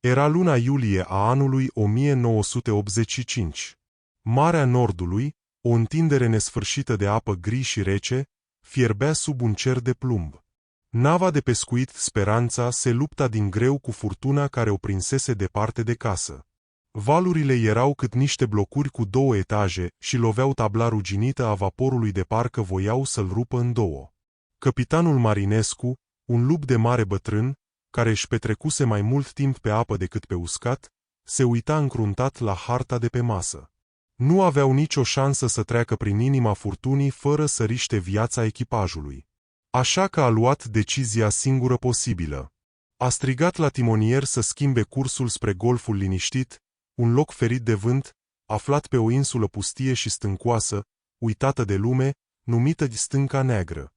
Era luna iulie a anului 1985. Marea Nordului, o întindere nesfârșită de apă gri și rece, fierbea sub un cer de plumb. Nava de pescuit Speranța se lupta din greu cu furtuna care o prinsese departe de casă. Valurile erau cât niște blocuri cu 2 etaje și loveau tabla ruginită a vaporului de parcă voiau să-l rupă în 2. Căpitanul Marinescu, un lup de mare bătrân, care își petrecuse mai mult timp pe apă decât pe uscat, se uita încruntat la harta de pe masă. Nu aveau nicio șansă să treacă prin inima furtunii fără să riște viața echipajului. Așa că a luat decizia singură posibilă. A strigat la timonier să schimbe cursul spre golful liniștit, un loc ferit de vânt, aflat pe o insulă pustie și stâncoasă, uitată de lume, numită Stânca Neagră.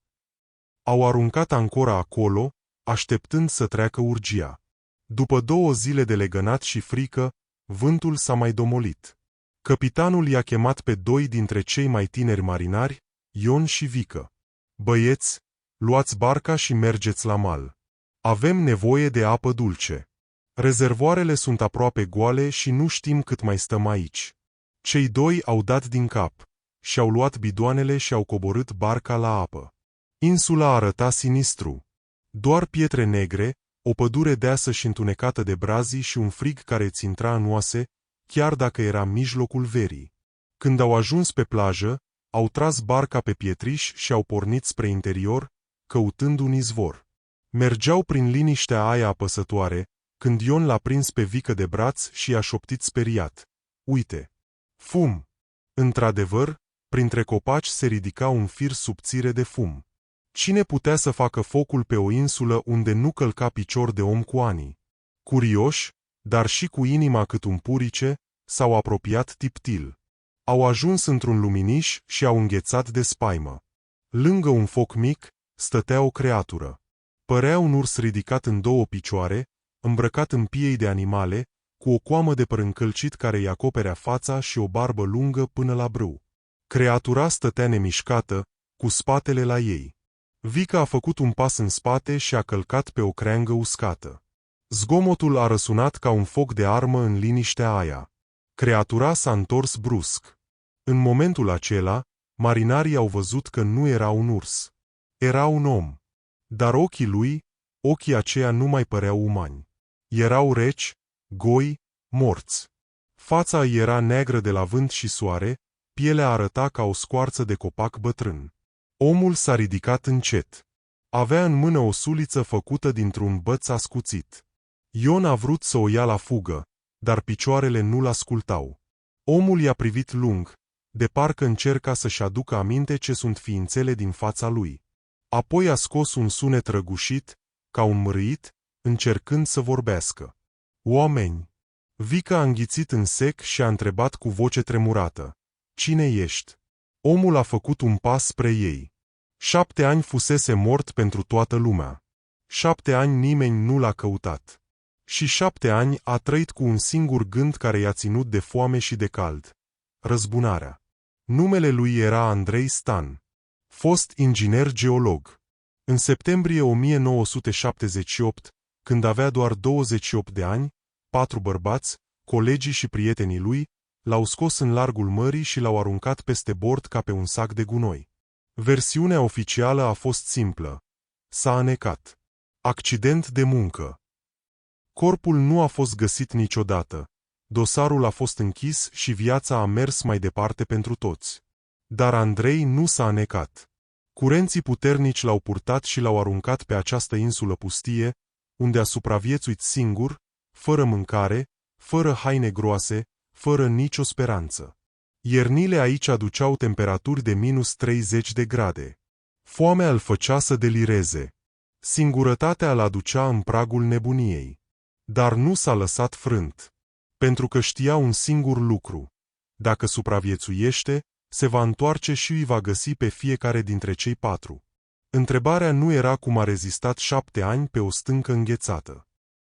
Au aruncat ancora acolo, așteptând să treacă urgia. După 2 zile de legănat și frică, vântul s-a mai domolit. Căpitanul i-a chemat pe 2 dintre cei mai tineri marinari, Ion și Vică. Băieți, luați barca și mergeți la mal. Avem nevoie de apă dulce. Rezervoarele sunt aproape goale și nu știm cât mai stăm aici. Cei 2 au dat din cap, și-au luat bidoanele și au coborât barca la apă. Insula arăta sinistru. Doar pietre negre, o pădure deasă și întunecată de brazii și un frig care îți intra în oase, chiar dacă era mijlocul verii. Când au ajuns pe plajă, au tras barca pe pietriș și au pornit spre interior, căutând un izvor. Mergeau prin liniștea aia apăsătoare, când Ion l-a prins pe Vică de braț și i-a șoptit speriat: "Uite! Fum!" Într-adevăr, printre copaci se ridica un fir subțire de fum. Cine putea să facă focul pe o insulă unde nu călca picior de om cu ani? Curioși, dar și cu inima cât un purice, s-au apropiat tiptil. Au ajuns într-un luminiș și au înghețat de spaimă. Lângă un foc mic, stătea o creatură. Părea un urs ridicat în 2 picioare, îmbrăcat în piei de animale, cu o coamă de păr încălcit care îi acoperea fața și o barbă lungă până la brâu. Creatura stătea nemișcată, cu spatele la ei. Vică a făcut un pas în spate și a călcat pe o creangă uscată. Zgomotul a răsunat ca un foc de armă în liniștea aia. Creatura s-a întors brusc. În momentul acela, marinarii au văzut că nu era un urs. Era un om. Dar ochii aceia nu mai păreau umani. Erau reci, goi, morți. Fața îi era neagră de la vânt și soare, pielea arăta ca o scoarță de copac bătrân. Omul s-a ridicat încet. Avea în mână o suliță făcută dintr-un băț ascuțit. Ion a vrut să o ia la fugă, dar picioarele nu-l ascultau. Omul i-a privit lung, de parcă încerca să-și aducă aminte ce sunt ființele din fața lui. Apoi a scos un sunet răgușit, ca un mârâit, încercând să vorbească. "Oameni!" Vică a înghițit în sec și a întrebat cu voce tremurată: "Cine ești?" Omul a făcut un pas spre ei. 7 ani fusese mort pentru toată lumea. 7 ani nimeni nu l-a căutat. Și 7 ani a trăit cu un singur gând care i-a ținut de foame și de cald: răzbunarea. Numele lui era Andrei Stan. Fost inginer geolog. În septembrie 1978, când avea doar 28 de ani, 4 bărbați, colegii și prietenii lui, l-au scos în largul mării și l-au aruncat peste bord ca pe un sac de gunoi. Versiunea oficială a fost simplă: s-a anecat. Accident de muncă. Corpul nu a fost găsit niciodată. Dosarul a fost închis și viața a mers mai departe pentru toți. Dar Andrei nu s-a anecat. Curenții puternici l-au purtat și l-au aruncat pe această insulă pustie, unde a supraviețuit singur, fără mâncare, fără haine groase, fără nicio speranță. Iernile aici aduceau temperaturi de -30 de grade. Foamea îl făcea să delireze. Singurătatea îl aducea în pragul nebuniei. Dar nu s-a lăsat frânt. Pentru că știa un singur lucru: dacă supraviețuiește, se va întoarce și îi va găsi pe fiecare dintre cei 4. Întrebarea nu era cum a rezistat 7 ani pe o stâncă înghețată.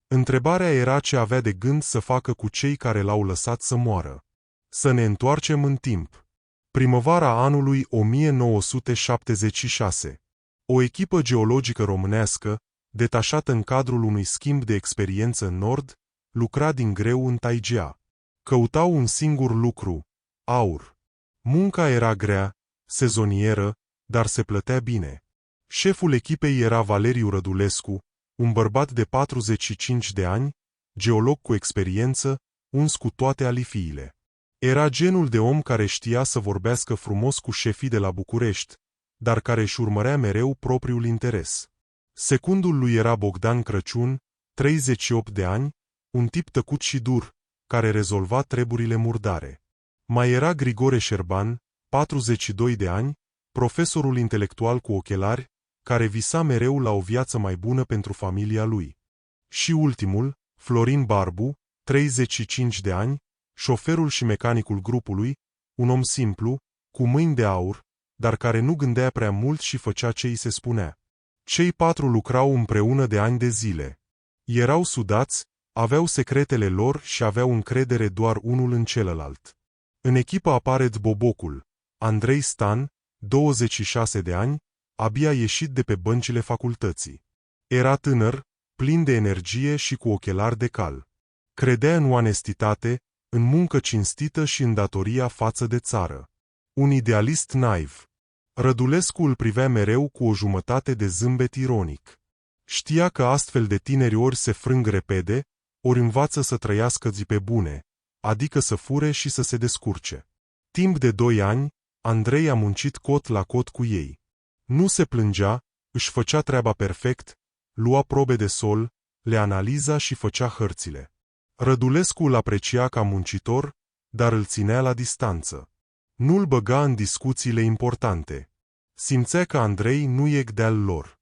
Întrebarea era ce avea de gând să facă cu cei care l-au lăsat să moară. Să ne întoarcem în timp. Primăvara anului 1976. O echipă geologică românească, detașată în cadrul unui schimb de experiență în Nord, lucra din greu în taigea. Căutau un singur lucru, aur. Munca era grea, sezonieră, dar se plătea bine. Șeful echipei era Valeriu Rădulescu, un bărbat de 45 de ani, geolog cu experiență, uns cu toate alifiile. Era genul de om care știa să vorbească frumos cu șefii de la București, dar care își urmărea mereu propriul interes. Secundul lui era Bogdan Crăciun, 38 de ani, un tip tăcut și dur, care rezolva treburile murdare. Mai era Grigore Șerban, 42 de ani, profesorul intelectual cu ochelari, care visa mereu la o viață mai bună pentru familia lui. Și ultimul, Florin Barbu, 35 de ani, șoferul și mecanicul grupului, un om simplu, cu mâini de aur, dar care nu gândea prea mult și făcea ce îi se spunea. Cei 4 lucrau împreună de ani de zile. Erau sudați, aveau secretele lor și aveau încredere doar unul în celălalt. În echipă apare Bobocul, Andrei Stan, 26 de ani, abia ieșit de pe băncile facultății. Era tânăr, plin de energie și cu ochelari de cal. Credea în onestitate, în muncă cinstită și în datoria față de țară. Un idealist naiv. Rădulescu îl privea mereu cu o jumătate de zâmbet ironic. Știa că astfel de tineri ori se frâng repede, ori învață să trăiască zi pe bune, adică să fure și să se descurce. Timp de 2 ani, Andrei a muncit cot la cot cu ei. Nu se plângea, își făcea treaba perfect, lua probe de sol, le analiza și făcea hărțile. Rădulescu îl aprecia ca muncitor, dar îl ținea la distanță. Nu-l băga în discuțiile importante. Simțea că Andrei nu e de-al lor.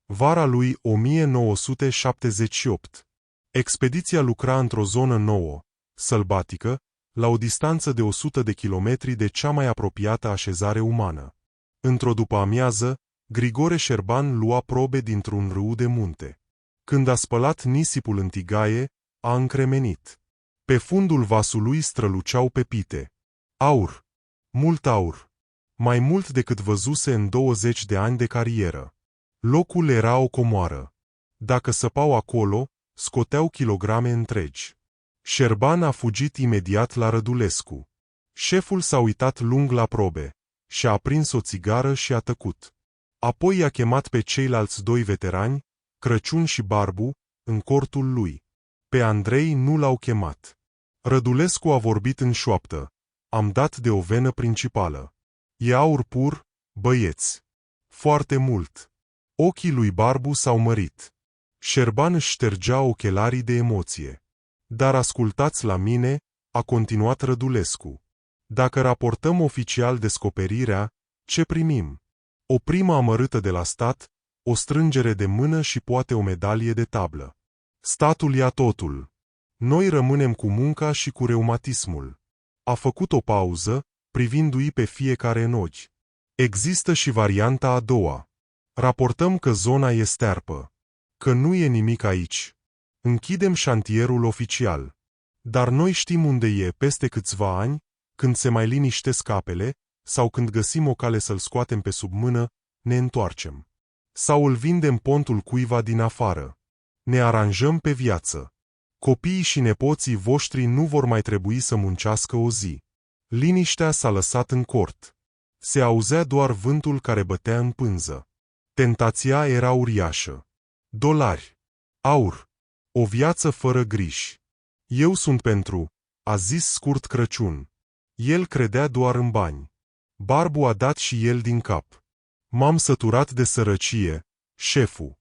Vara lui 1978. Expediția lucra într-o zonă nouă, sălbatică, la o distanță de 100 de kilometri de cea mai apropiată așezare umană. Într-o după-amiază, Grigore Șerban lua probe dintr-un râu de munte. Când a spălat nisipul în tigaie, a încremenit. Pe fundul vasului străluceau pepite. Aur. Mult aur. Mai mult decât văzuse în 20 de ani de carieră. Locul era o comoară. Dacă săpau acolo, scoteau kilograme întregi. Șerban a fugit imediat la Rădulescu. Șeful s-a uitat lung la probe. Și-a aprins o țigară și a tăcut. Apoi i-a chemat pe ceilalți 2 veterani, Crăciun și Barbu, în cortul lui. Pe Andrei nu l-au chemat. Rădulescu a vorbit în șoaptă. Am dat de o venă principală. E aur pur, băieți. Foarte mult. Ochii lui Barbu s-au mărit. Șerban își ștergea ochelarii de emoție. Dar ascultați la mine, a continuat Rădulescu. Dacă raportăm oficial descoperirea, ce primim? O primă amărâtă de la stat, o strângere de mână și poate o medalie de tablă. Statul ia totul. Noi rămânem cu munca și cu reumatismul. A făcut o pauză, privindu-i pe fiecare în ochi. Există și varianta a doua. Raportăm că zona e stearpă. Că nu e nimic aici. Închidem șantierul oficial. Dar noi știm unde e peste câțiva ani, când se mai liniștesc apele, sau când găsim o cale să-l scoatem pe sub mână, ne întoarcem. Sau îl vindem pontul cuiva din afară. Ne aranjăm pe viață. Copiii și nepoții voștri nu vor mai trebui să muncească o zi. Liniștea s-a lăsat în cort. Se auzea doar vântul care bătea în pânză. Tentația era uriașă. Dolari. Aur. O viață fără griji. Eu sunt pentru, a zis scurt Crăciun. El credea doar în bani. Barbu a dat și el din cap. M-am săturat de sărăcie, șefu.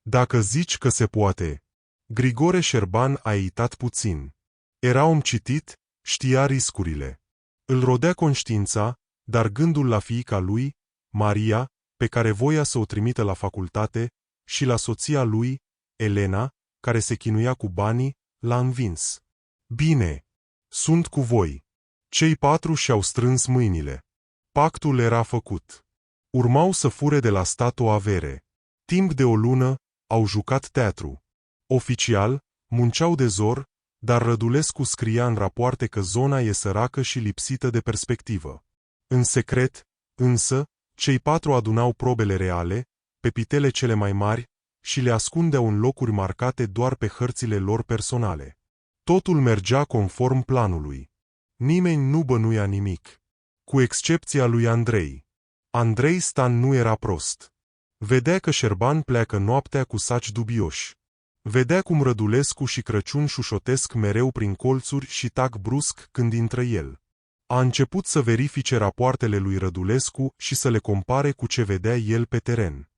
Dacă zici că se poate. Grigore Șerban a eitat puțin. Era om citit, știa riscurile. Îl rodea conștiința, dar gândul la fiica lui, Maria, pe care voia să o trimită la facultate, și la soția lui, Elena, care se chinuia cu banii, l-a învins. Bine. Sunt cu voi. Cei 4 și-au strâns mâinile. Pactul era făcut. Urmau să fure de la stat o avere. Timp de o lună, au jucat teatru. Oficial, munceau de zor, dar Rădulescu scria în rapoarte că zona e săracă și lipsită de perspectivă. În secret, însă, cei 4 adunau probele reale, pepitele cele mai mari, și le ascundeau în locuri marcate doar pe hărțile lor personale. Totul mergea conform planului. Nimeni nu bănuia nimic. Cu excepția lui Andrei. Andrei Stan nu era prost. Vedea că Șerban pleacă noaptea cu saci dubioși. Vedea cum Rădulescu și Crăciun șușotesc mereu prin colțuri și tac brusc când intră el. A început să verifice rapoartele lui Rădulescu și să le compare cu ce vedea el pe teren.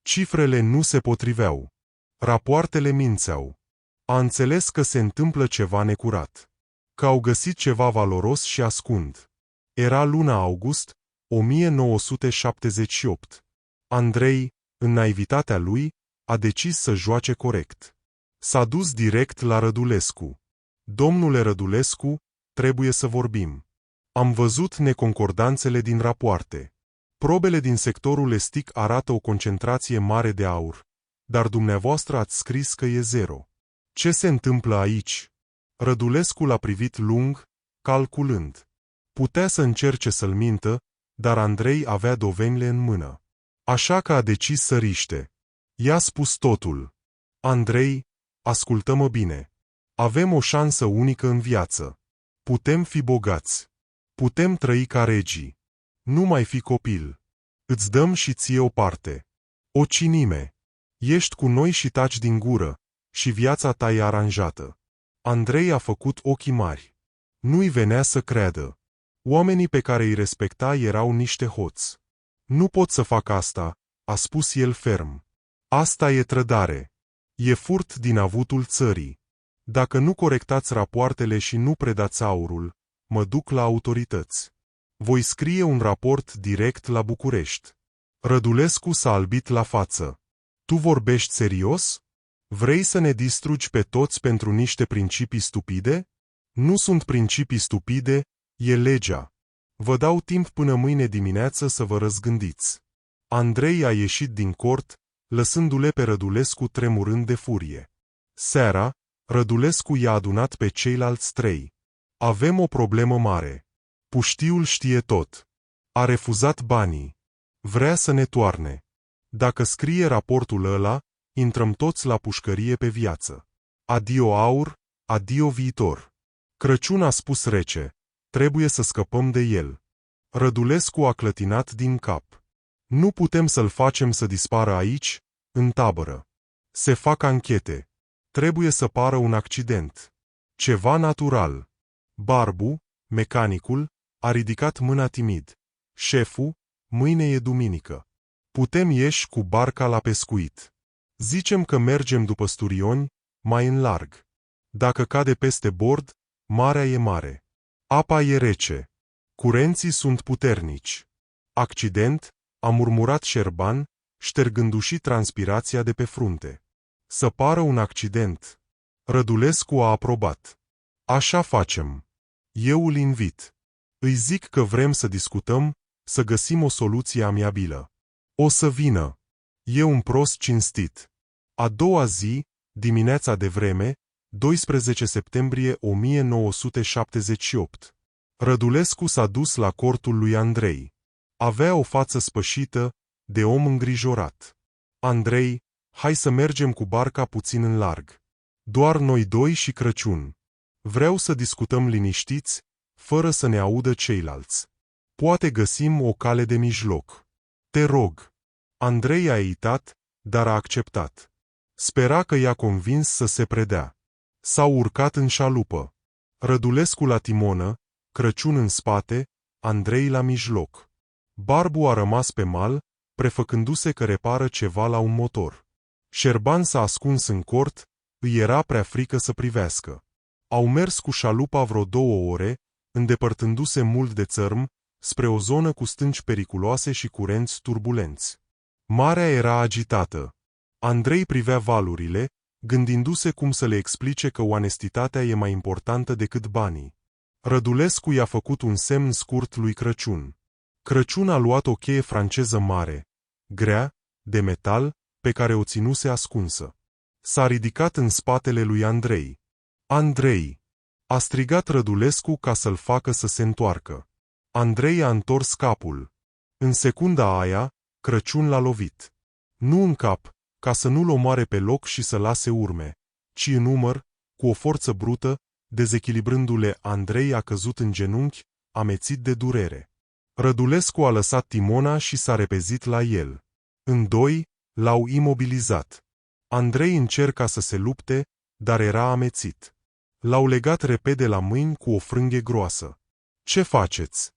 Cifrele nu se potriveau. Rapoartele mințeau. A înțeles că se întâmplă ceva necurat. Că au găsit ceva valoros și ascund. Era luna august, 1978. Andrei, în naivitatea lui, a decis să joace corect. S-a dus direct la Rădulescu. Domnule Rădulescu, trebuie să vorbim. Am văzut neconcordanțele din rapoarte. Probele din sectorul estic arată o concentrație mare de aur, dar dumneavoastră ați scris că e 0. Ce se întâmplă aici? Rădulescu l-a privit lung, calculând. Putea să încerce să-l mintă, dar Andrei avea dovenile în mână. Așa că a decis să riște. I-a spus totul. Andrei, ascultă-mă bine. Avem o șansă unică în viață. Putem fi bogați. Putem trăi ca regii. Nu mai fi copil. Îți dăm și ție o parte. O cinime. Ești cu noi și taci din gură, și viața ta e aranjată. Andrei a făcut ochii mari. Nu-i venea să creadă. Oamenii pe care îi respecta erau niște hoți. Nu pot să fac asta, a spus el ferm. Asta e trădare. E furt din avutul țării. Dacă nu corectați rapoartele și nu predați aurul, mă duc la autorități. Voi scrie un raport direct la București. Rădulescu s-a albit la față. Tu vorbești serios? Vrei să ne distrugi pe toți pentru niște principii stupide? Nu sunt principii stupide, e legea. Vă dau timp până mâine dimineață să vă răzgândiți. Andrei a ieșit din cort, lăsându-le pe Rădulescu tremurând de furie. Seara, Rădulescu i-a adunat pe ceilalți 3. Avem o problemă mare. Puștiul știe tot. A refuzat banii. Vrea să ne toarne. Dacă scrie raportul ăla, intrăm toți la pușcărie pe viață. Adio aur, adio viitor. Crăciun a spus rece. Trebuie să scăpăm de el. Rădulescu a clătinat din cap. Nu putem să-l facem să dispară aici, în tabără. Se fac anchete. Trebuie să pară un accident. Ceva natural. Barbu, mecanicul, a ridicat mâna timid. Șeful, mâine e duminică. Putem ieși cu barca la pescuit. Zicem că mergem după sturioni, mai în larg. Dacă cade peste bord, marea e mare. Apa e rece. Curenții sunt puternici. Accident, a murmurat Șerban, ștergându-și transpirația de pe frunte. Să pară un accident. Rădulescu a aprobat. Așa facem. Eu îl invit. Îi zic că vrem să discutăm, să găsim o soluție amiabilă. O să vină. E un prost cinstit. A doua zi, dimineața de vreme, 12 septembrie 1978. Rădulescu s-a dus la cortul lui Andrei. Avea o față spășită, de om îngrijorat. Andrei, hai să mergem cu barca puțin în larg. Doar noi 2 și Crăciun. Vreau să discutăm liniștiți, fără să ne audă ceilalți. Poate găsim o cale de mijloc. Te rog. Andrei a eitat, dar a acceptat. Spera că i-a convins să se predea. S-au urcat în șalupă. Rădulescu la timonă, Crăciun în spate, Andrei la mijloc. Barbu a rămas pe mal, prefăcându-se că repară ceva la un motor. Șerban s-a ascuns în cort, îi era prea frică să privească. Au mers cu șalupa vreo 2 ore, îndepărtându-se mult de țărm, spre o zonă cu stânci periculoase și curenți turbulenți. Marea era agitată. Andrei privea valurile, gândindu-se cum să le explice că onestitatea e mai importantă decât banii. Rădulescu i-a făcut un semn scurt lui Crăciun. Crăciun a luat o cheie franceză mare, grea, de metal, pe care o ținuse ascunsă. S-a ridicat în spatele lui Andrei. Andrei! A strigat Rădulescu ca să-l facă să se întoarcă. Andrei a întors capul. În secunda aia, Crăciun l-a lovit. Nu în cap, ca să nu-l omoare pe loc și să lase urme, ci în umăr, cu o forță brută, dezechilibrându-le, Andrei a căzut în genunchi, amețit de durere. Rădulescu a lăsat timona și s-a repezit la el. Îndoi l-au imobilizat. Andrei încerca să se lupte, dar era amețit. L-au legat repede la mâini cu o frânghie groasă. Ce faceți?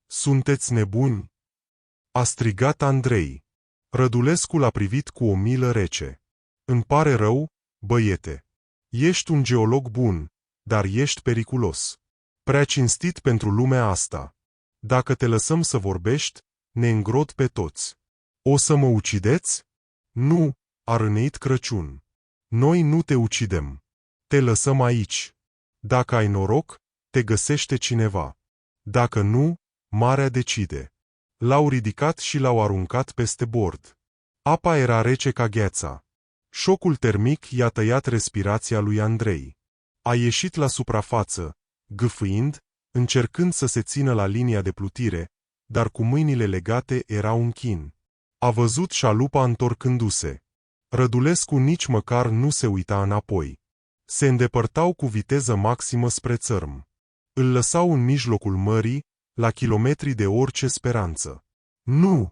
Sunteți nebuni? A strigat Andrei. Rădulescu l-a privit cu o milă rece. Îmi pare rău, băiete. Ești un geolog bun, dar ești periculos. Prea cinstit pentru lumea asta. Dacă te lăsăm să vorbești, ne îngrot pe toți. O să mă ucideți? Nu, a râneit Crăciun. Noi nu te ucidem. Te lăsăm aici. Dacă ai noroc, te găsește cineva. Dacă nu, marea decide. L-au ridicat și l-au aruncat peste bord. Apa era rece ca gheața. Șocul termic i-a tăiat respirația lui Andrei. A ieșit la suprafață, gâfâind, încercând să se țină la linia de plutire, dar cu mâinile legate era un chin. A văzut șalupa întorcându-se. Rădulescu nici măcar nu se uita înapoi. Se îndepărtau cu viteză maximă spre țărm. Îl lăsau în mijlocul mării, la kilometri de orice speranță. Nu!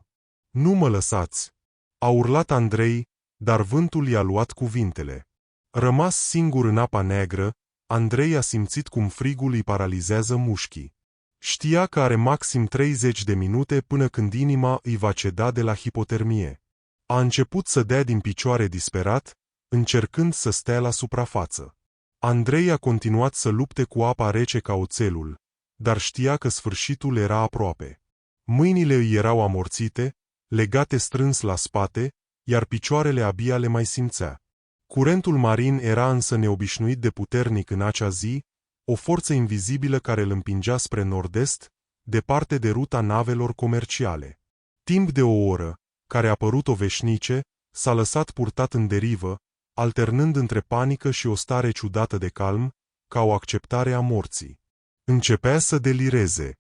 Nu mă lăsați! A urlat Andrei, dar vântul i-a luat cuvintele. Rămas singur în apa neagră, Andrei a simțit cum frigul îi paralizează mușchii. Știa că are maxim 30 de minute până când inima îi va ceda de la hipotermie. A început să dea din picioare disperat, încercând să stea la suprafață. Andrei a continuat să lupte cu apa rece ca oțelul, dar știa că sfârșitul era aproape. Mâinile îi erau amorțite, legate strâns la spate, iar picioarele abia le mai simțea. Curentul marin era însă neobișnuit de puternic în acea zi, o forță invizibilă care îl împingea spre nord-est, departe de ruta navelor comerciale. Timp de o oră, care a părut o veșnice, s-a lăsat purtat în derivă, alternând între panică și o stare ciudată de calm, ca o acceptare a morții. Începea să delireze.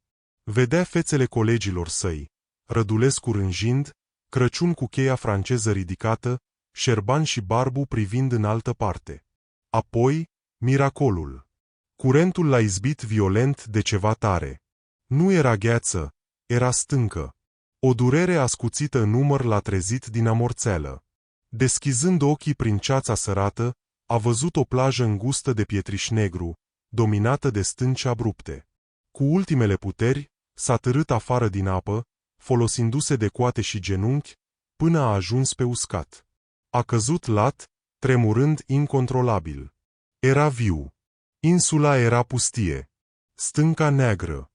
Vedea fețele colegilor săi, Rădulescu rânjind, Crăciun cu cheia franceză ridicată, Șerban și Barbu privind în altă parte. Apoi, miracolul. Curentul l-a izbit violent de ceva tare. Nu era gheață, era stâncă. O durere ascuțită în umăr l-a trezit din amorțeală. Deschizând ochii prin ceața sărată, a văzut o plajă îngustă de pietriș negru, dominată de stânci abrupte. Cu ultimele puteri, s-a târât afară din apă, folosindu-se de coate și genunchi, până a ajuns pe uscat. A căzut lat, tremurând incontrolabil. Era viu. Insula era pustie. Stânca neagră.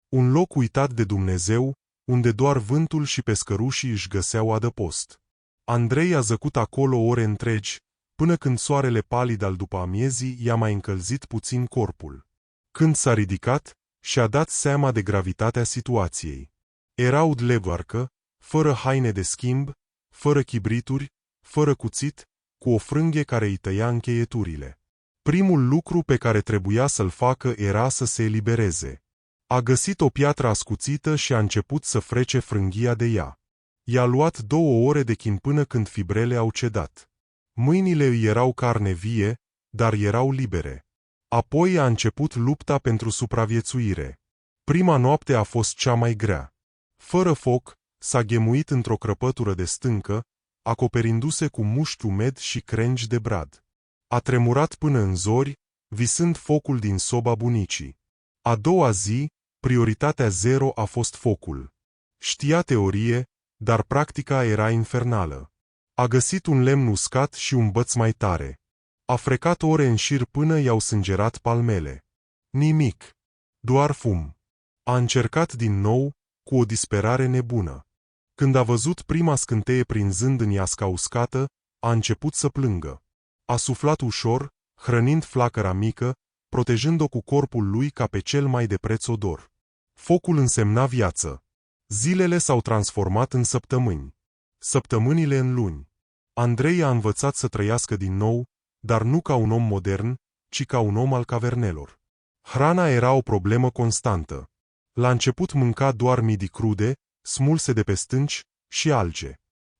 Un loc uitat de Dumnezeu, unde doar vântul și pescărușii își găseau adăpost. Andrei a zăcut acolo ore întregi, până când soarele palid al după amiezii i-a mai încălzit puțin corpul. Când s-a ridicat, și-a dat seama de gravitatea situației. Era udlevarcă, fără haine de schimb, fără chibrituri, fără cuțit, cu o frânghie care îi tăia încheieturile. Primul lucru pe care trebuia să-l facă era să se elibereze. A găsit o piatră ascuțită și a început să frece frânghia de ea. I-a luat 2 ore de chin până când fibrele au cedat. Mâinile îi erau carne vie, dar erau libere. Apoi a început lupta pentru supraviețuire. Prima noapte a fost cea mai grea. Fără foc, s-a ghemuit într-o crăpătură de stâncă, acoperindu-se cu mușchi umed și crengi de brad. A tremurat până în zori, visând focul din soba bunicii. A doua zi, prioritatea zero a fost focul. Știa teorie, dar practica era infernală. A găsit un lemn uscat și un băț mai tare. A frecat ore în șir până i-au sângerat palmele. Nimic. Doar fum. A încercat din nou, cu o disperare nebună. Când a văzut prima scânteie prinzând în iasca uscată, a început să plângă. A suflat ușor, hrănind flacăra mică, protejând-o cu corpul lui ca pe cel mai de preț odor. Focul însemna viață. Zilele s-au transformat în săptămâni. Săptămânile în luni. Andrei a învățat să trăiască din nou, dar nu ca un om modern, ci ca un om al cavernelor. Hrana era o problemă constantă. La început mânca doar midii crude, smulse de pe stânci, și alge.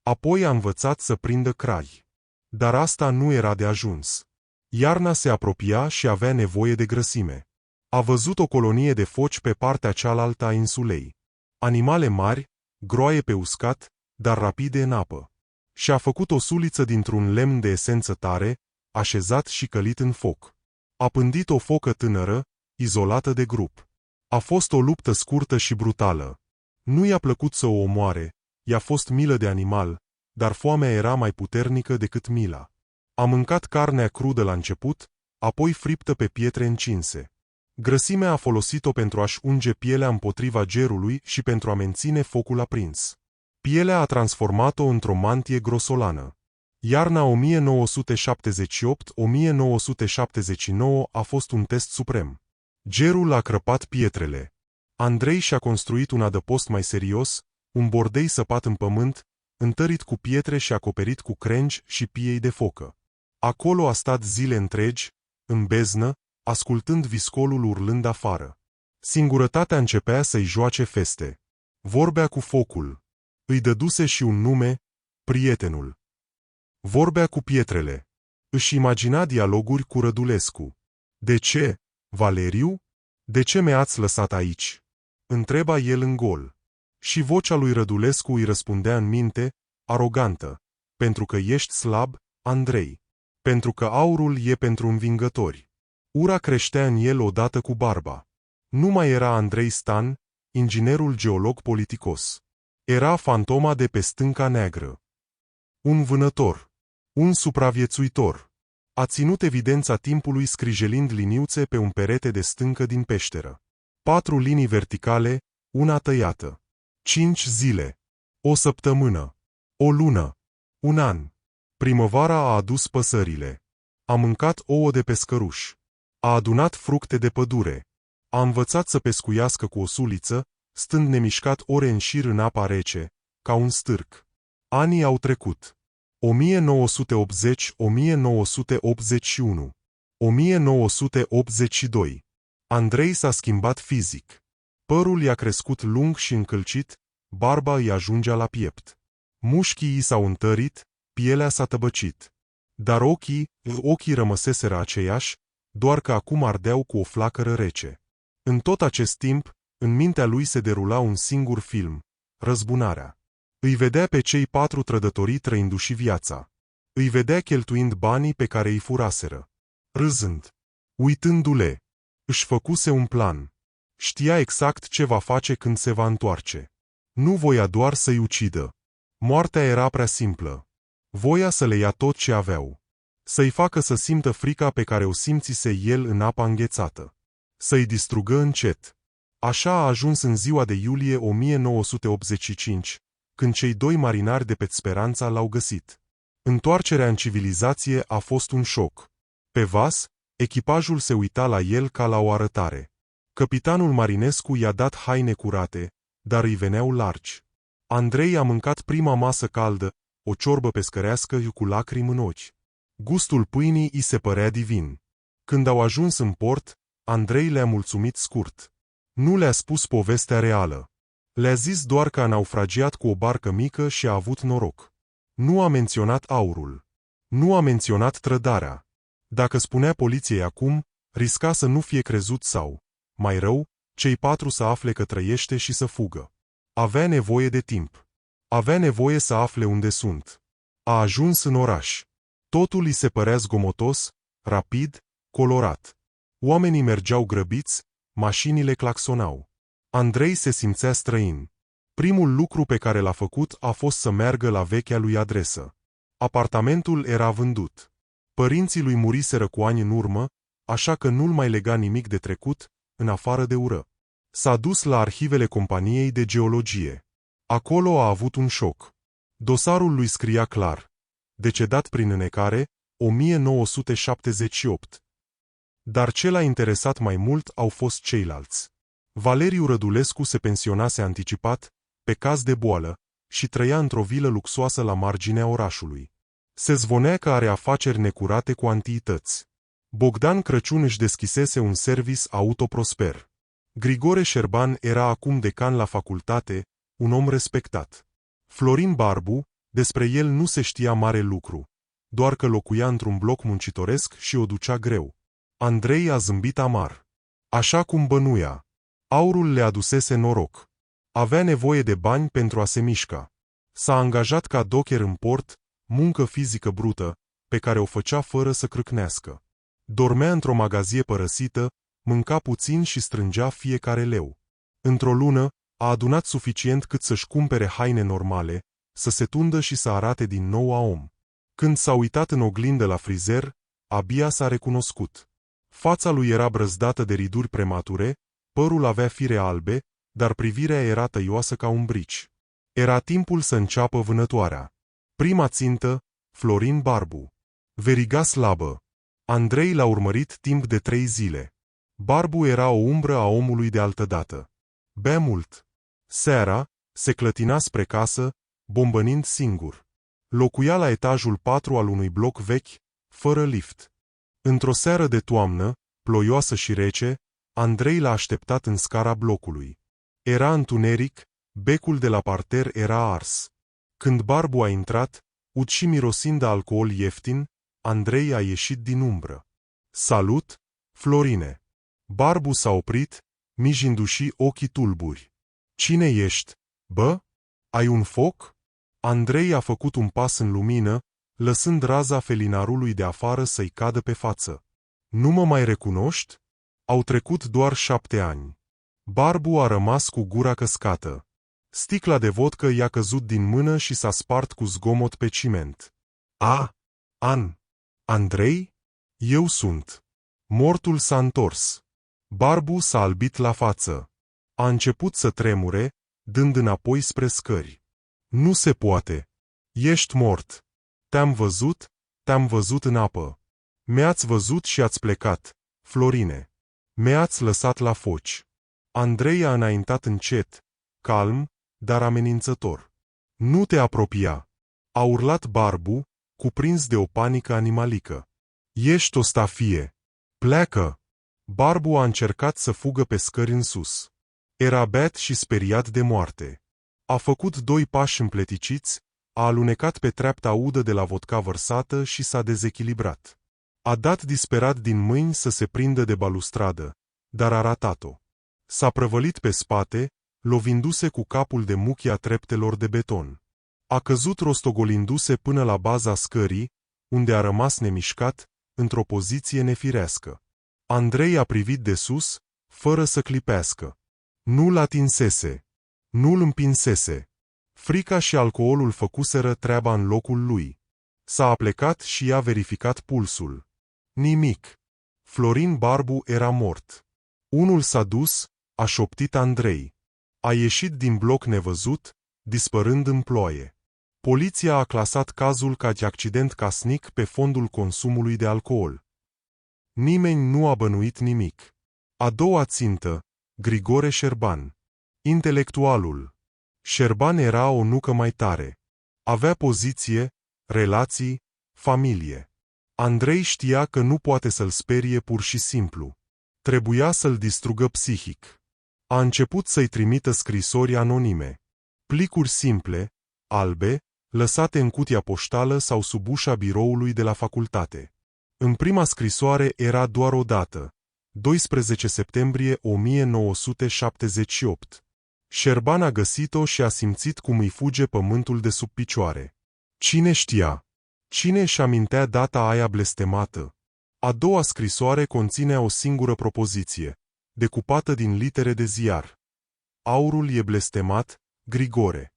Apoi a învățat să prindă crai. Dar asta nu era de ajuns. Iarna se apropia și avea nevoie de grăsime. A văzut o colonie de foci pe partea cealaltă a insulei. Animale mari, groaie pe uscat, dar rapide în apă. Și-a făcut o suliță dintr-un lemn de esență tare, așezat și călit în foc. A pândit o focă tânără, izolată de grup. A fost o luptă scurtă și brutală. Nu i-a plăcut să o omoare, i-a fost milă de animal, dar foamea era mai puternică decât mila. A mâncat carnea crudă la început, apoi friptă pe pietre încinse. Grăsimea a folosit-o pentru a-și unge pielea împotriva gerului și pentru a menține focul aprins. Pielea a transformat-o într-o mantie grosolană. Iarna 1978-1979 a fost un test suprem. Gerul a crăpat pietrele. Andrei și-a construit un adăpost mai serios, un bordei săpat în pământ, întărit cu pietre și acoperit cu crengi și piei de focă. Acolo a stat zile întregi, în beznă, ascultând viscolul urlând afară. Singurătatea începea să-i joace feste. Vorbea cu focul. Îi dăduse și un nume, prietenul. Vorbea cu pietrele. Își imagina dialoguri cu Rădulescu. De ce, Valeriu? De ce mi-ați lăsat aici? Întreba el în gol. Și vocea lui Rădulescu îi răspundea în minte, arogantă. Pentru că ești slab, Andrei. Pentru că aurul e pentru învingători. Ura creștea în el odată cu barba. Nu mai era Andrei Stan, inginerul geolog politicos. Era fantoma de pe stânca neagră. Un vânător. Un supraviețuitor. A ținut evidența timpului scrijelind liniuțe pe un perete de stâncă din peșteră. 4 linii verticale, una tăiată. 5 zile. O săptămână. O lună. Un an. Primăvara a adus păsările. A mâncat ouă de pescăruș. A adunat fructe de pădure. A învățat să pescuiască cu o suliță, stând nemișcat ore în șir în apa rece, ca un stârc. Anii au trecut. 1980, 1981, 1982. Andrei s-a schimbat fizic. Părul i-a crescut lung și încălcit, barba îi ajungea la piept. Mușchii i s-au întărit, pielea s-a tăbăcit. Dar ochii rămăseseră aceiași, doar că acum ardeau cu o flacără rece. În tot acest timp, în mintea lui se derula un singur film, răzbunarea. Îi vedea pe cei 4 trădătorii trăindu-și viața. Îi vedea cheltuind banii pe care îi furaseră. Râzând. Uitându-le. Își făcuse un plan. Știa exact ce va face când se va întoarce. Nu voia doar să-i ucidă. Moartea era prea simplă. Voia să le ia tot ce aveau. Să-i facă să simtă frica pe care o simțise el în apa înghețată. Să-i distrugă încet. Așa a ajuns în ziua de iulie 1985, când cei 2 marinari de pe Speranța l-au găsit. Întoarcerea în civilizație a fost un șoc. Pe vas, echipajul se uita la el ca la o arătare. Căpitanul Marinescu i-a dat haine curate, dar îi veneau largi. Andrei a mâncat prima masă caldă, o ciorbă pescărească cu lacrimi în ochi. Gustul pâinii îi se părea divin. Când au ajuns în port, Andrei le-a mulțumit scurt. Nu le-a spus povestea reală. Le-a zis doar că a naufragiat cu o barcă mică și a avut noroc. Nu a menționat aurul. Nu a menționat trădarea. Dacă spunea poliției acum, risca să nu fie crezut sau, mai rău, cei 4 să afle că trăiește și să fugă. Avea nevoie de timp. Avea nevoie să afle unde sunt. A ajuns în oraș. Totul îi se părea zgomotos, rapid, colorat. Oamenii mergeau grăbiți, mașinile claxonau. Andrei se simțea străin. Primul lucru pe care l-a făcut a fost să meargă la vechea lui adresă. Apartamentul era vândut. Părinții lui muriseră cu ani în urmă, așa că nu-l mai lega nimic de trecut, în afară de ură. S-a dus la arhivele companiei de geologie. Acolo a avut un șoc. Dosarul lui scria clar: decedat prin înecare, 1978. Dar ce l-a interesat mai mult au fost ceilalți. Valeriu Rădulescu se pensionase anticipat, pe caz de boală, și trăia într-o vilă luxoasă la marginea orașului. Se zvonea că are afaceri necurate cu antiități. Bogdan Crăciun își deschisese un servis auto prosper. Grigore Șerban era acum decan la facultate, un om respectat. Florin Barbu, Despre el nu se știa mare lucru, doar că locuia într-un bloc muncitoresc și o ducea greu. Andrei a zâmbit amar. Așa cum bănuia. Aurul le adusese noroc. Avea nevoie de bani pentru a se mișca. S-a angajat ca docker în port, muncă fizică brută, pe care o făcea fără să crâcnească. Dormea într-o magazie părăsită, mânca puțin și strângea fiecare leu. Într-o lună, a adunat suficient cât să-și cumpere haine normale, să se tundă și să arate din nou a om. Când s-a uitat în oglindă la frizer, abia s-a recunoscut. Fața lui era brăzdată de riduri premature, părul avea fire albe, dar privirea era tăioasă ca un brici. Era timpul să înceapă vânătoarea. Prima țintă, Florin Barbu. Veriga slabă. Andrei l-a urmărit timp de 3 zile. Barbu era o umbră a omului de altădată. Bea mult. Seara, se clătina spre casă, bombănind singur. Locuia la etajul 4 al unui bloc vechi, fără lift. Într-o seară de toamnă, ploioasă și rece, Andrei l-a așteptat în scara blocului. Era întuneric, becul de la parter era ars. Când Barbu a intrat, ud și mirosind de alcool ieftin, Andrei a ieșit din umbră. Salut, Florine! Barbu s-a oprit, mijindu-și ochii tulburi. Cine ești? Bă? Ai un foc? Andrei a făcut un pas în lumină, lăsând raza felinarului de afară să-i cadă pe față. Nu mă mai recunoști? Au trecut doar 7 ani. Barbu a rămas cu gura căscată. Sticla de vodcă i-a căzut din mână și s-a spart cu zgomot pe ciment. Andrei? Eu sunt. Mortul s-a întors. Barbu s-a albit la față. A început să tremure, dând înapoi spre scări. Nu se poate. Ești mort. Te-am văzut în apă. Mi-ați văzut și ați plecat, Florine. Mi-ați lăsat la foci. Andrei a înaintat încet, calm, dar amenințător. Nu te apropia. A urlat Barbu, cuprins de o panică animalică. Ești o stafie. Pleacă! Barbu a încercat să fugă pe scări în sus. Era beat și speriat de moarte. A făcut 2 pași împleticiți, a alunecat pe treapta udă de la vodka vărsată și s-a dezechilibrat. A dat disperat din mâini să se prindă de balustradă, dar a ratat-o. S-a prăvălit pe spate, lovindu-se cu capul de muchia treptelor de beton. A căzut rostogolindu-se până la baza scării, unde a rămas nemișcat, într-o poziție nefirească. Andrei a privit de sus, fără să clipească. Nu-l atinsese. Nu-l împinsese. Frica și alcoolul făcuseră treaba în locul lui. S-a aplecat și i-a verificat pulsul. Nimic. Florin Barbu era mort. Unul s-a dus, a șoptit Andrei. A ieșit din bloc nevăzut, dispărând în ploaie. Poliția a clasat cazul ca de accident casnic pe fondul consumului de alcool. Nimeni nu a bănuit nimic. A doua țintă, Grigore Șerban. Intelectualul. Șerban era o nucă mai tare. Avea poziție, relații, familie. Andrei știa că nu poate să-l sperie pur și simplu. Trebuia să-l distrugă psihic. A început să-i trimită scrisori anonime. Plicuri simple, albe, lăsate în cutia poștală sau sub ușa biroului de la facultate. În prima scrisoare era doar o dată, 12 septembrie 1978. Șerban a găsit-o și a simțit cum îi fuge pământul de sub picioare. Cine știa? Cine își amintea data aia blestemată? A doua scrisoare conținea o singură propoziție, decupată din litere de ziar. Aurul e blestemat, Grigore.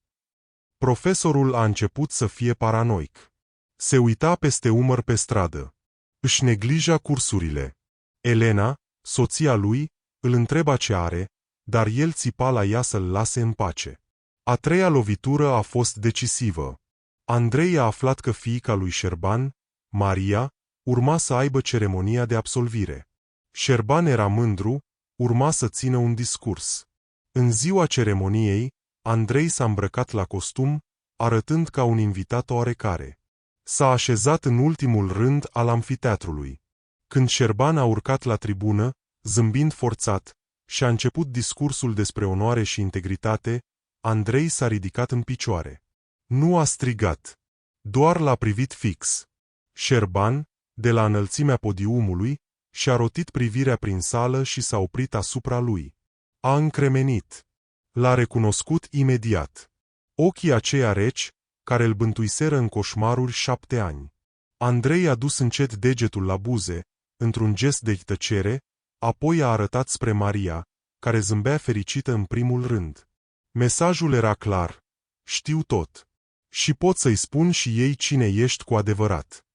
Profesorul a început să fie paranoic. Se uita peste umăr pe stradă. Își neglija cursurile. Elena, soția lui, îl întreba ce are, dar el țipa la ea să-l lase în pace. A treia lovitură a fost decisivă. Andrei a aflat că fiica lui Șerban, Maria, urma să aibă ceremonia de absolvire. Șerban era mândru, urma să țină un discurs. În ziua ceremoniei, Andrei s-a îmbrăcat la costum, arătând ca un invitat oarecare. S-a așezat în ultimul rând al amfiteatrului. Când Șerban a urcat la tribună, zâmbind forțat, și a început discursul despre onoare și integritate, Andrei s-a ridicat în picioare. Nu a strigat. Doar l-a privit fix. Șerban, de la înălțimea podiumului, și-a rotit privirea prin sală și s-a oprit asupra lui. A încremenit. L-a recunoscut imediat. Ochii aceia reci, care îl bântuiseră în coșmaruri 7 ani. Andrei a dus încet degetul la buze, într-un gest de tăcere, apoi a arătat spre Maria, care zâmbea fericită în primul rând. Mesajul era clar. Știu tot. Și pot să-i spun și ei cine ești cu adevărat.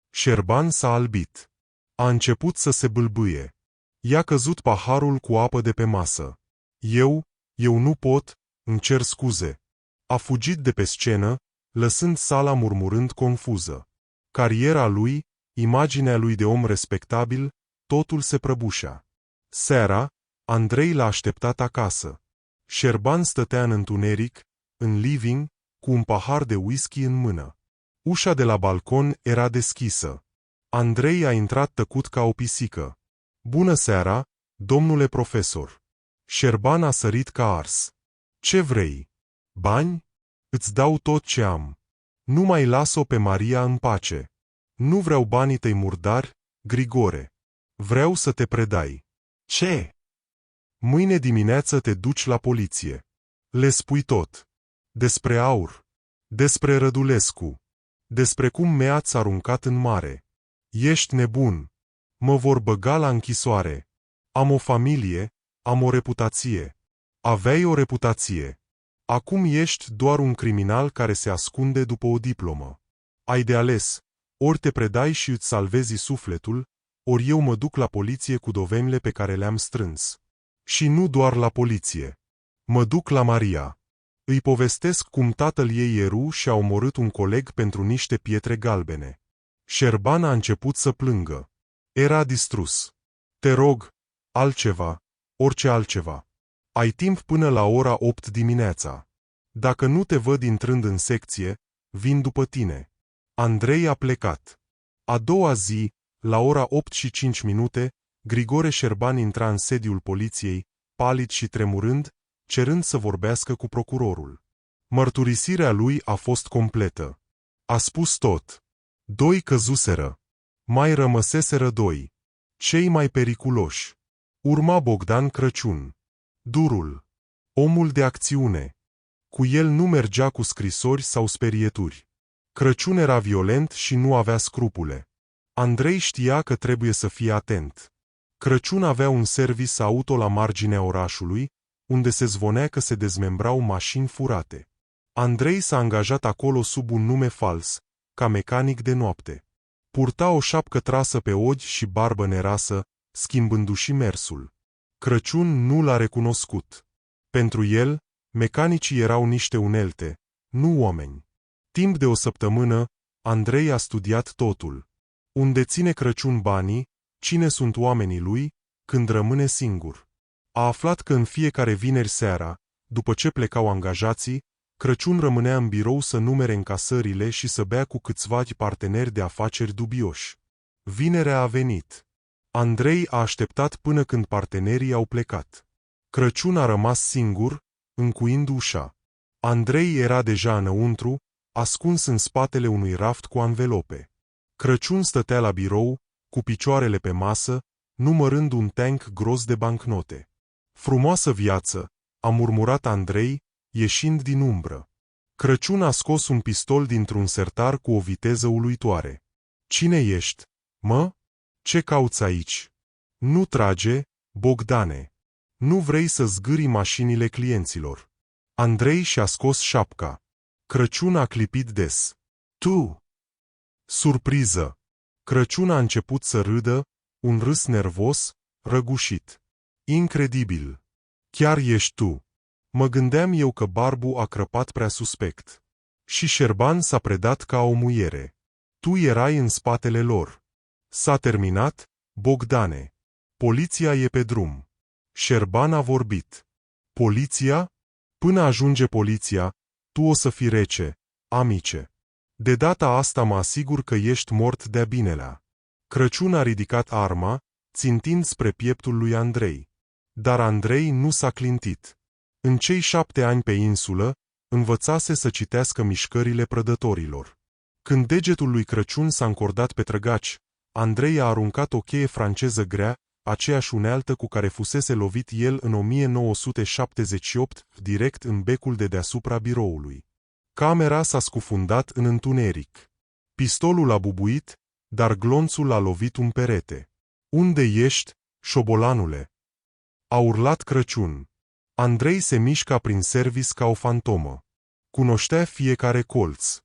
Șerban s-a albit. A început să se bâlbâie. I-a căzut paharul cu apă de pe masă. Eu nu pot, îmi cer scuze. A fugit de pe scenă, lăsând sala murmurând confuză. Cariera lui, imaginea lui de om respectabil, totul se prăbușea. Seara, Andrei l-a așteptat acasă. Șerban stătea în întuneric, în living, cu un pahar de whisky în mână. Ușa de la balcon era deschisă. Andrei a intrat tăcut ca o pisică. Bună seara, domnule profesor. Șerban a sărit ca ars. Ce vrei? Bani? Îți dau tot ce am. Nu mai las-o pe Maria în pace. Nu vreau banii tăi murdari, Grigore. Vreau să te predai. Ce? Mâine dimineață te duci la poliție. Le spui tot. Despre aur. Despre Rădulescu. Despre cum mi-ați aruncat în mare. Ești nebun. Mă vor băga la închisoare. Am o familie, am o reputație. Aveai o reputație. Acum ești doar un criminal care se ascunde după o diplomă. Ai de ales, ori te predai și îți salvezi sufletul, ori eu mă duc la poliție cu dovezile pe care le-am strâns. Și nu doar la poliție. Mă duc la Maria. Îi povestesc cum tatăl ei Eru și-a omorât un coleg pentru niște pietre galbene. Șerban a început să plângă. Era distrus. Te rog, altceva, orice altceva. Ai timp până la ora 8 dimineața. Dacă nu te văd intrând în secție, vin după tine. Andrei a plecat. A doua zi, la ora 8:05, Grigore Șerban intra în sediul poliției, palid și tremurând, cerând să vorbească cu procurorul. Mărturisirea lui a fost completă. A spus tot. 2 căzuseră. Mai rămăseseră 2. Cei mai periculoși. Urma Bogdan Crăciun. Durul. Omul de acțiune. Cu el nu mergea cu scrisori sau sperieturi. Crăciun era violent și nu avea scrupule. Andrei știa că trebuie să fie atent. Crăciun avea un service auto la marginea orașului, unde se zvonea că se dezmembrau mașini furate. Andrei s-a angajat acolo sub un nume fals, ca mecanic de noapte. Purta o șapcă trasă pe ochi și barbă nerasă, schimbându-și mersul. Crăciun nu l-a recunoscut. Pentru el, mecanicii erau niște unelte, nu oameni. Timp de o săptămână, Andrei a studiat totul. Unde ține Crăciun banii, cine sunt oamenii lui, când rămâne singur. A aflat că în fiecare vineri seara, după ce plecau angajații, Crăciun rămânea în birou să numere încasările și să bea cu câțiva parteneri de afaceri dubioși. Vinerea a venit. Andrei a așteptat până când partenerii au plecat. Crăciun a rămas singur, încuind ușa. Andrei era deja înăuntru, ascuns în spatele unui raft cu anvelope. Crăciun stătea la birou, cu picioarele pe masă, numărând un tank gros de bancnote. Frumoasă viață, a murmurat Andrei, ieșind din umbră. Crăciun a scos un pistol dintr-un sertar cu o viteză uluitoare. Cine ești? Mă? Ce cauți aici? Nu trage, Bogdane. Nu vrei să zgârii mașinile clienților. Andrei și-a scos șapca. Crăciun a clipit des. Tu! Surpriză! Crăciun a început să râdă, un râs nervos, răgușit. Incredibil! Chiar ești tu! Mă gândeam eu că Barbu a crăpat prea suspect. Și Șerban s-a predat ca o muiere. Tu erai în spatele lor. S-a terminat, Bogdane. Poliția e pe drum. Șerban a vorbit. Poliția? Până ajunge poliția, tu o să fii rece, amice. De data asta mă asigur că ești mort de-a binelea. Crăciun a ridicat arma, țintind spre pieptul lui Andrei. Dar Andrei nu s-a clintit. În cei 7 ani pe insulă, Învățase să citească mișcările prădătorilor. Când degetul lui Crăciun s-a încordat pe trăgaci, Andrei a aruncat o cheie franceză grea, aceeași unealtă cu care fusese lovit el în 1978, direct în becul de deasupra biroului. Camera s-a scufundat în întuneric. Pistolul a bubuit, dar glonțul a lovit un perete. "Unde ești, șobolanule?" a urlat Crăciun. Andrei se mișca prin servis ca o fantomă. Cunoștea fiecare colț.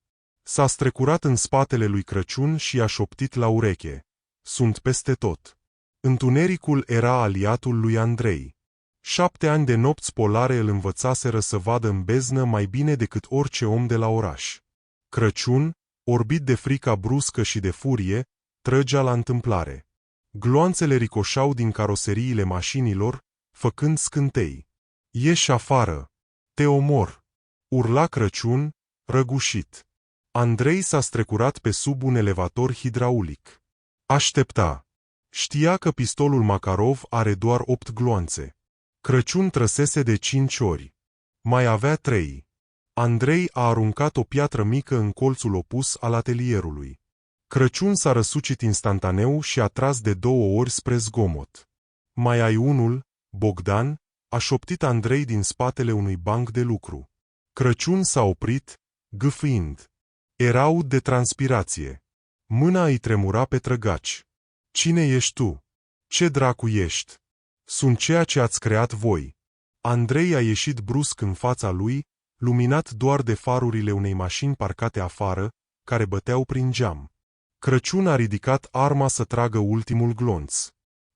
S-a strecurat în spatele lui Crăciun și i-a șoptit la ureche: "Sunt peste tot." Întunericul era aliatul lui Andrei. 7 ani de nopți polare îl învățaseră să vadă în beznă mai bine decât orice om de la oraș. Crăciun, orbit de frica bruscă și de furie, trăgea la întâmplare. Gloanțele ricoșau din caroseriile mașinilor, făcând scântei. "Ieși afară! Te omor!" urla Crăciun, răgușit. Andrei s-a strecurat pe sub un elevator hidraulic. Aștepta. Știa că pistolul Makarov are doar 8 gloanțe. Crăciun trăsese de 5 ori. Mai avea 3. Andrei a aruncat o piatră mică în colțul opus al atelierului. Crăciun s-a răsucit instantaneu și a tras de 2 ori spre zgomot. "Mai ai unul, Bogdan?" a șoptit Andrei din spatele unui banc de lucru. Crăciun s-a oprit, gâfâind. Era ud de transpirație. Mâna îi tremura pe trăgaci. "Cine ești tu? Ce dracu ești?" "Sunt ceea ce ați creat voi." Andrei a ieșit brusc în fața lui, luminat doar de farurile unei mașini parcate afară, care băteau prin geam. Crăciun a ridicat arma să tragă ultimul glonț.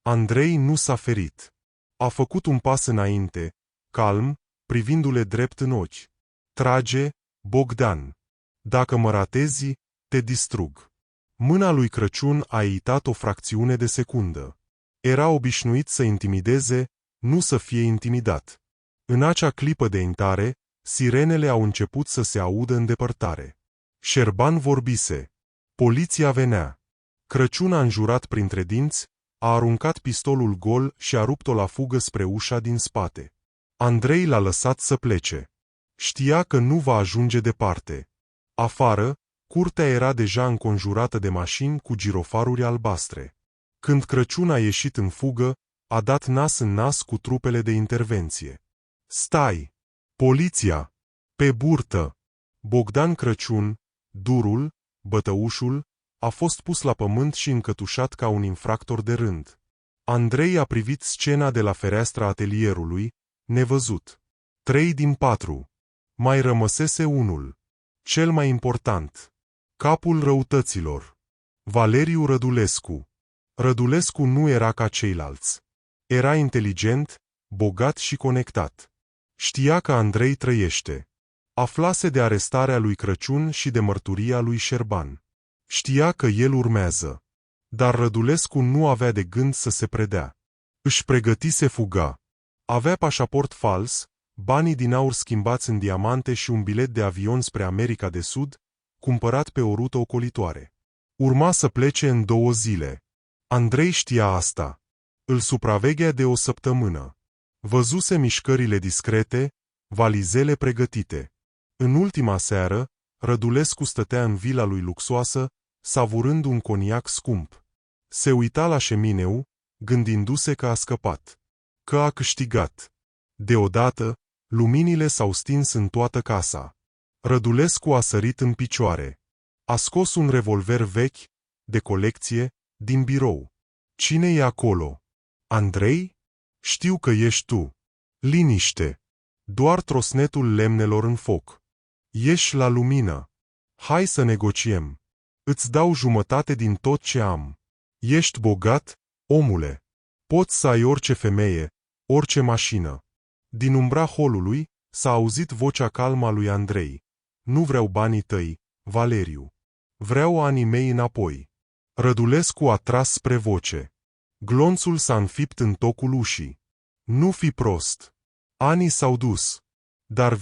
Andrei nu s-a ferit. A făcut un pas înainte, calm, privindu-le drept în ochi. "Trage, Bogdan. Dacă mă ratezi, te distrug." Mâna lui Crăciun a eitat o fracțiune de secundă. Era obișnuit să intimideze, nu să fie intimidat. În acea clipă de intare, sirenele au început să se audă în depărtare. Șerban vorbise. Poliția venea. Crăciun a înjurat printre dinți, a aruncat pistolul gol și a rupt-o la fugă spre ușa din spate. Andrei l-a lăsat să plece. Știa că nu va ajunge departe. Afară, curtea era deja înconjurată de mașini cu girofaruri albastre. Când Crăciun a ieșit în fugă, a dat nas în nas cu trupele de intervenție. "Stai! Poliția! Pe burtă!" Bogdan Crăciun, durul, bătăușul, a fost pus la pământ și încătușat ca un infractor de rând. Andrei a privit scena de la fereastra atelierului, nevăzut. 3 din 4. Mai rămăsese unul. Cel mai important. Capul răutăților. Valeriu Rădulescu. Rădulescu nu era ca ceilalți. Era inteligent, bogat și conectat. Știa că Andrei trăiește. Aflase de arestarea lui Crăciun și de mărturia lui Șerban. Știa că el urmează. Dar Rădulescu nu avea de gând să se predea. Își pregătise fuga. Avea pașaport fals, banii din aur schimbați în diamante și un bilet de avion spre America de Sud, cumpărat pe o rută ocolitoare. Urma să plece în 2 zile. Andrei știa asta. Îl supraveghea de o săptămână. Văzuse mișcările discrete, valizele pregătite. În ultima seară, Rădulescu stătea în vila lui luxoasă, savurând un coniac scump. Se uita la șemineu, gândindu-se că a scăpat. Că a câștigat. Deodată, luminile s-au stins în toată casa. Rădulescu a sărit în picioare. A scos un revolver vechi, de colecție, din birou. "Cine e acolo?" "Andrei? Știu că ești tu." "Liniște. Doar trosnetul lemnelor în foc. Ieși la lumină. Hai să negociem. Îți dau jumătate din tot ce am. Ești bogat, omule. Poți să ai orice femeie, orice mașină." Din umbra holului s-a auzit vocea calmă a lui Andrei. "Nu vreau banii tăi, Valeriu. Vreau anii mei înapoi." Rădulescu a tras spre voce. Glonțul s-a înfipt în tocul ușii. "Nu fi prost. Anii s-au dus. Dar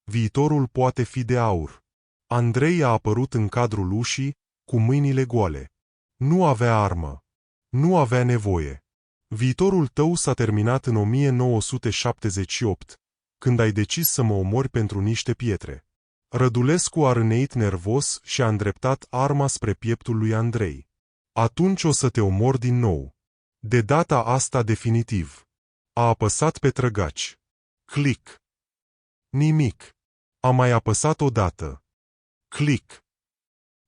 viitorul poate fi de aur." Andrei a apărut în cadrul ușii, cu mâinile goale. Nu avea armă. Nu avea nevoie. "Viitorul tău s-a terminat în 1978, când ai decis să mă omori pentru niște pietre. Rădulescu a râneit nervos și a îndreptat arma spre pieptul lui Andrei. Atunci o să te omor din nou. De data asta definitiv. A apăsat pe trăgaci. Click. Nimic. A mai apăsat odată. Click.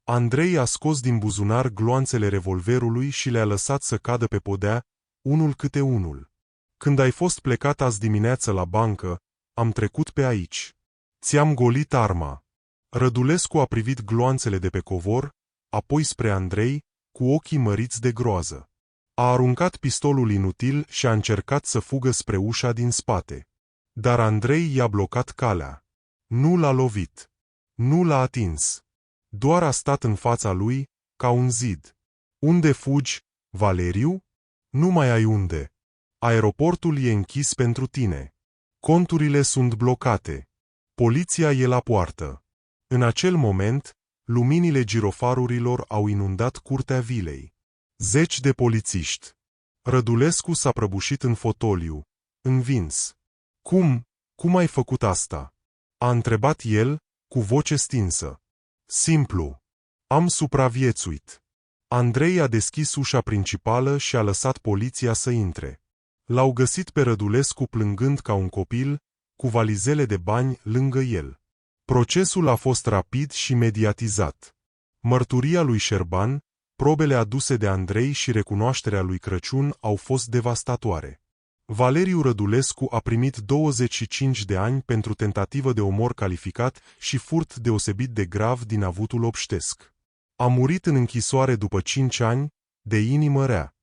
Andrei a scos din buzunar gloanțele revolverului și le-a lăsat să cadă pe podea, unul câte unul. Când ai fost plecat azi dimineață la bancă, am trecut pe aici. Ți-am golit arma. Rădulescu a privit gloanțele de pe covor, apoi spre Andrei, cu ochii măriți de groază. A aruncat pistolul inutil și a încercat să fugă spre ușa din spate. Dar Andrei i-a blocat calea. Nu l-a lovit. Nu l-a atins. Doar a stat în fața lui, ca un zid. Unde fugi, Valeriu? Nu mai ai unde. Aeroportul e închis pentru tine. Conturile sunt blocate. Poliția e la poartă. În acel moment, luminile girofarurilor au inundat curtea vilei. Zeci de polițiști. Rădulescu s-a prăbușit în fotoliu, învins. Cum ai făcut asta? A întrebat el, cu voce stinsă. Simplu. Am supraviețuit. Andrei a deschis ușa principală și a lăsat poliția să intre. L-au găsit pe Rădulescu plângând ca un copil, cu valizele de bani lângă el. Procesul a fost rapid și mediatizat. Mărturia lui Șerban, probele aduse de Andrei și recunoașterea lui Crăciun au fost devastatoare. Valeriu Rădulescu a primit 25 de ani pentru tentativă de omor calificat și furt deosebit de grav din avutul obștesc. A murit în închisoare după 5 ani, de inimă rea.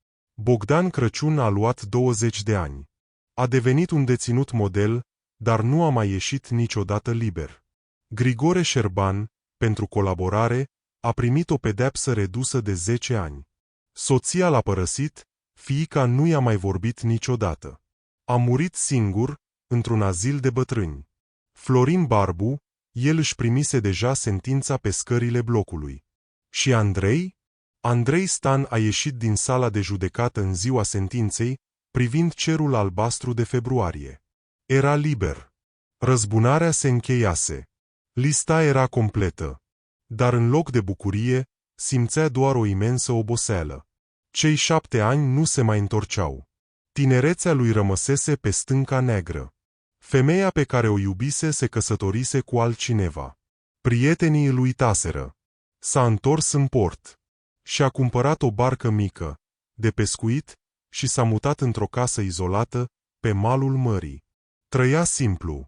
Bogdan Crăciun a luat 20 de ani. A devenit un deținut model, dar nu a mai ieșit niciodată liber. Grigore Șerban, pentru colaborare, a primit o pedeapsă redusă de 10 ani. Soția l-a părăsit, fiica nu i-a mai vorbit niciodată. A murit singur, într-un azil de bătrâni. Florin Barbu, el își primise deja sentința pe scările blocului. Și Andrei? Andrei Stan a ieșit din sala de judecată în ziua sentinței, privind cerul albastru de februarie. Era liber. Răzbunarea se încheiase. Lista era completă. Dar în loc de bucurie, simțea doar o imensă oboseală. Cei 7 ani nu se mai întorceau. Tinerețea lui rămăsese pe stânca neagră. Femeia pe care o iubise se căsătorise cu altcineva. Prietenii îl uitaseră. S-a întors în port. Și-a cumpărat o barcă mică, de pescuit, și s-a mutat într-o casă izolată, pe malul mării. Trăia simplu.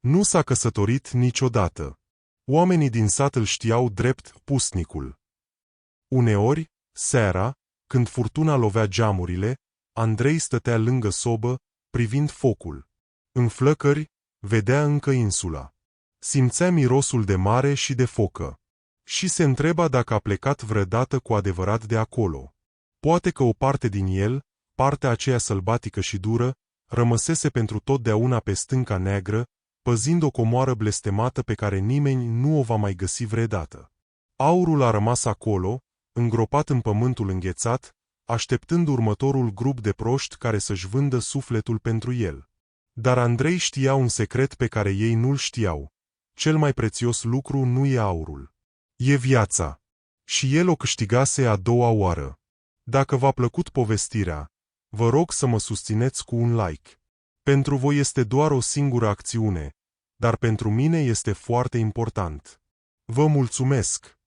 Nu s-a căsătorit niciodată. Oamenii din sat îl știau drept pusnicul. Uneori, seara, când furtuna lovea geamurile, Andrei stătea lângă sobă, privind focul. În flăcări, vedea încă insula. Simțea mirosul de mare și de focă. Și se întreba dacă a plecat vreodată cu adevărat de acolo. Poate că o parte din el, partea aceea sălbatică și dură, rămăsese pentru totdeauna pe stânca neagră, păzind o comoară blestemată pe care nimeni nu o va mai găsi vreodată. Aurul a rămas acolo, îngropat în pământul înghețat, așteptând următorul grup de proști care să-și vândă sufletul pentru el. Dar Andrei știa un secret pe care ei nu-l știau. Cel mai prețios lucru nu e aurul. E viața. Și el o câștigase a doua oară. Dacă v-a plăcut povestirea, vă rog să mă susțineți cu un like. Pentru voi este doar o singură acțiune, dar pentru mine este foarte important. Vă mulțumesc!